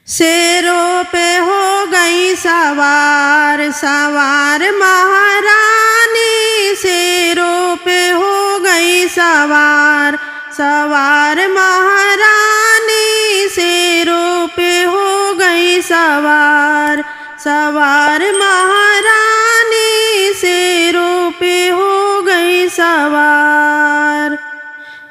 शेरों पे हो गई सवार सवार महारानी, शेरों पे हो गई सवार सवार महारानी, शेरों पे हो गई सवार सवार महारानी, शेरों पे हो गई सवार।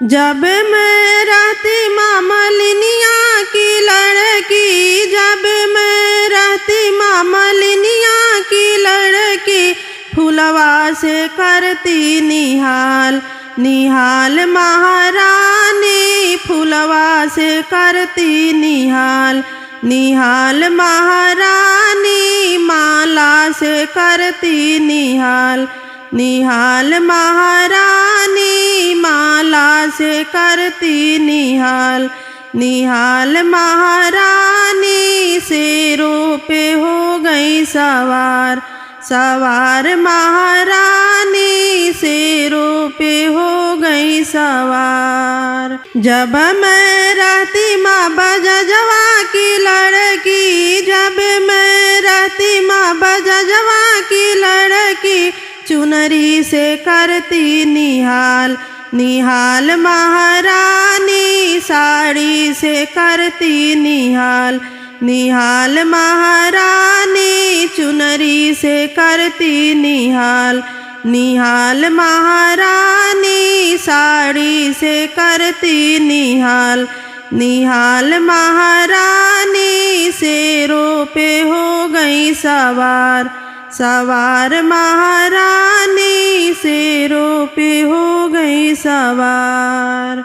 जब मैं रहती माँ मलिनिया की लड़की, जब मैं रहती माँ मलिनिया की लड़की, फुलवा से करती निहाल निहाल महारानी, फुलवा से करती निहाल निहाल महारानी, माला से करती निहाल निहाल महारानी, माला से करती निहाल निहाल महारानी, शेरों पे हो गई सवार सवार महारानी, शेरों पे हो गई सवार। जब मैं रहती माँ बजजवा की लड़की, जब मैं रहती माँ बजजवा की लड़की, चुनरी से करती निहाल निहाल महारानी, साड़ी से करती निहाल निहाल महारानी, चुनरी से करती निहाल निहाल महारानी, साड़ी से करती निहाल निहाल महारानी, शेरों पे हो गई सवार सवार महारानी, शेरों पे हो गई सवार।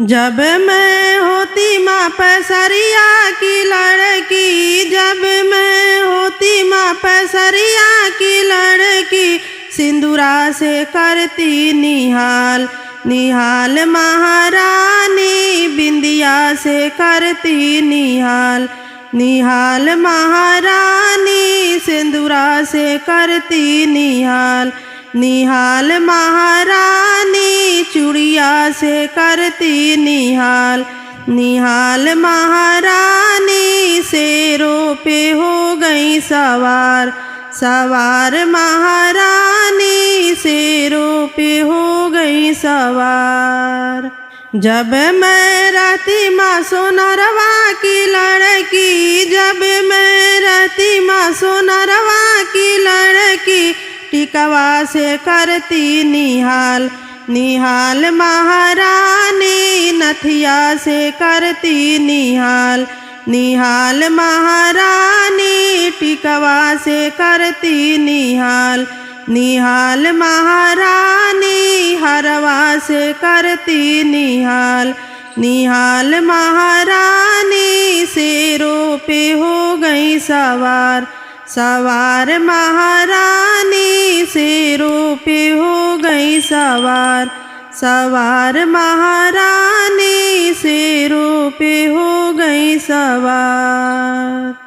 जब मैं होती माँ पैसरिया की लड़की, जब मैं होती माँ पैसरिया की लड़की, सिंदूरा से करती निहाल निहाल महारानी, बिंदिया से करती निहाल निहाल महारानी, सिंदूरा से करती निहाल निहाल महारानी, चूड़िया से करती निहाल निहाल महारानी, शेरों पे हो गई सवार सवार महारानी, शेरों पे हो गई सवार। जब मैं रहती माँ सोनरवा की लड़की, जब मैं रहती माँ सोनरवा की लड़की, टिकवा से करती निहाल निहाल महारानी, नथिया से करती निहाल निहाल महारानी, टिकवा से करती निहाल निहाल महारानी, हरवा से करती निहाल निहाल महारानी, शेरों पे हो गई सवार सवार महारानी, शेरों पे हो गई सवार सवार महारानी, शेरों पे हो गई सवार।